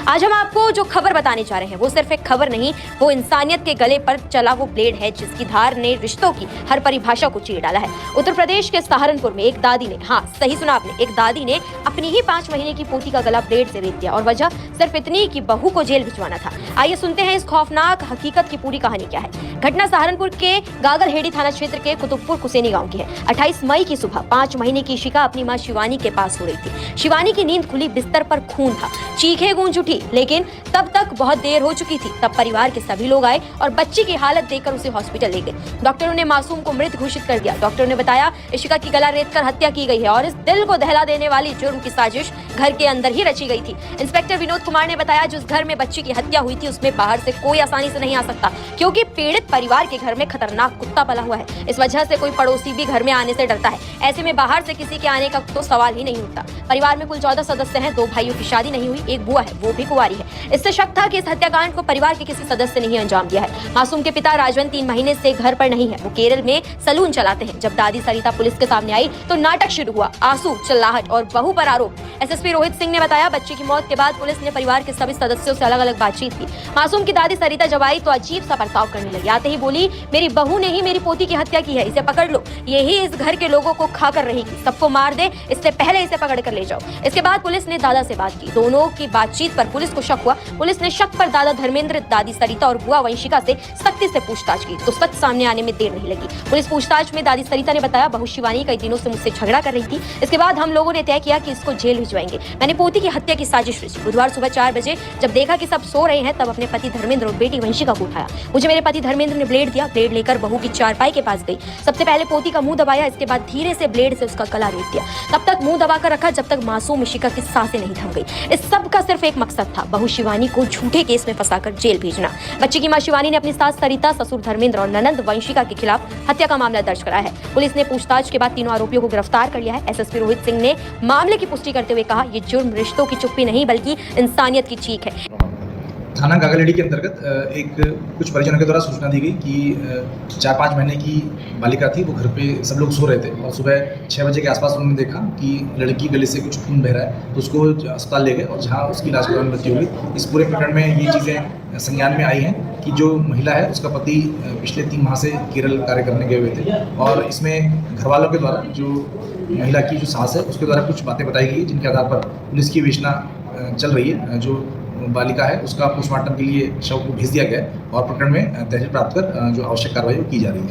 आज हम आपको जो खबर बताने जा रहे हैं वो सिर्फ एक खबर नहीं, वो इंसानियत के गले पर चला वो ब्लेड है जिसकी धार ने रिश्तों की हर परिभाषा को चीर डाला है। उत्तर प्रदेश के सहारनपुर में एक दादी ने, हाँ सही सुना आपने, एक दादी ने अपनी ही 5 महीने की पोती का गला ब्लेड से रेत दिया और वजह सिर्फ इतनी कि बहू को जेल भिजवाना था। आइए सुनते हैं इस खौफनाक हकीकत की पूरी कहानी क्या है। घटना सहारनपुर के गागलहेड़ी थाना क्षेत्र के कुतुबपुर कुसेनी गांव की है। 28 मई की सुबह 5 महीने की इशिका अपनी मां शिवानी के पास सो रही थी। शिवानी की नींद खुली, बिस्तर पर खून था, चीखें गूंज उठी, लेकिन तब तक बहुत देर हो चुकी थी। तब परिवार के सभी लोग आए और बच्ची की हालत देखकर उसे हॉस्पिटल ले गए। डॉक्टरों ने मासूम को मृत घोषित कर दिया। डॉक्टरों ने बताया इशिका की गला रेत कर हत्या की गई है और इस दिल को दहला देने वाली जुर्म की साजिश घर के अंदर ही रची गई थी। इंस्पेक्टर विनोद कुमार ने बताया जिस घर में बच्ची की हत्या हुई थी उसमें बाहर से कोई आसानी से नहीं आ सकता, क्योंकि पीड़ित परिवार के घर में खतरनाक कुत्ता पला हुआ है। इस वजह से कोई पड़ोसी भी घर में आने से डरता है। ऐसे में बाहर से किसी के आने का तो सवाल ही नहीं उठता। परिवार में कुल 14 सदस्य हैं। 2 भाइयों की शादी नहीं हुई, एक बुआ है, वो भी कुंवारी है। इससे शक था कि इस हत्याकांड को परिवार के किसी सदस्य ने ही अंजाम दिया है। मासूम के पिता राजवन 3 महीने से घर पर नहीं है, वो केरल में सलून चलाते हैं। जब दादी सरिता पुलिस के सामने आई तो नाटक शुरू हुआ, आंसू, चिल्लाहट और बहू पर आरोप। एसएसपी रोहित सिंह ने बताया बच्ची की मौत के बाद पुलिस ने परिवार के सभी सदस्यों से अलग अलग बातचीत की। मासूम की दादी सरिता जब आई तो अजीब सा बर्ताव करने लगी। आते ही बोली, मेरी बहू ने ही मेरी पोती की हत्या की है, इसे पकड़ लो, यही इस घर के लोगों को खाकर रहेगी, सबको मार दे, इससे पहले इसे पकड़ कर ले जाओ। इसके बाद पुलिस ने दादा से बात की। दोनों की बातचीत पर पुलिस को शक हुआ। पुलिस ने शक पर दादा धर्मेंद्र, दादी सरिता और बुआ वंशिका से सख्ती से पूछताछ की तो सच सामने आने में देर नहीं लगी। पुलिस पूछताछ में दादी सरिता ने बताया बहू शिवानी कई दिनों से मुझसे झगड़ा कर रही थी। इसके बाद हम लोगों ने तय किया कि इसको जेल भिजवाएंगे। मैंने पोती की हत्या की साजिश रची। बुधवार सुबह 4 बजे जब देखा कि सब सो रहे हैं तब अपने पति धर्मेंद्र और बेटी वंशिका को उठाया। मुझे मेरे पति धर्मेंद्र ने ब्लेड दिया। ब्लेड लेकर बहू की चारपाई के पास गई। सबसे पहले पोती का मुंह दबाया, इसके बाद धीरे से ब्लेड से उसका गला रेत दिया। तब तक मुंह दबाकर रखा जब तक मासूम इशिका की सांसें नहीं थम गई। इस सब का सिर्फ एक मकसद था, बहू शिवानी को झूठे केस में फंसाकर जेल भेजना। बच्ची की मां शिवानी ने अपनी सास सरिता, ससुर धर्मेंद्र और ननंद वंशिका के खिलाफ हत्या का मामला दर्ज कराया है। पुलिस ने पूछताछ के बाद तीनों आरोपियों को गिरफ्तार कर लिया है। एसएसपी रोहित सिंह ने मामले की पुष्टि करते हुए कहा, ये जुर्म रिश्तों की चुप्पी नहीं बल्कि इंसानियत की चीख है। थाना गागलहेड़ी के अंतर्गत एक कुछ परिजनों के द्वारा सूचना दी गई कि 4-5 महीने की बालिका थी, वो घर पे सब लोग सो रहे थे और सुबह 6 बजे के आसपास उन्होंने देखा कि लड़की गले से कुछ खून बह रहा है, तो उसको अस्पताल ले गए और जहाँ उसकी इलाज के दौरान मृत्यु हुई। इस पूरे प्रकरण में ये चीज़ें संज्ञान में आई हैं कि जो महिला है उसका पति पिछले 3 माह से केरल कार्य करने गए हुए थे और इसमें घर वालों के द्वारा जो महिला की जो सास है उसके द्वारा कुछ बातें बताई गई जिनके आधार पर पुलिस की विवेचना चल रही है। जो बालिका है उसका पोस्टमार्टम के लिए शव को भेज दिया गया और प्रकरण में तहरीर प्राप्त कर जो आवश्यक कार्रवाई की जा रही है।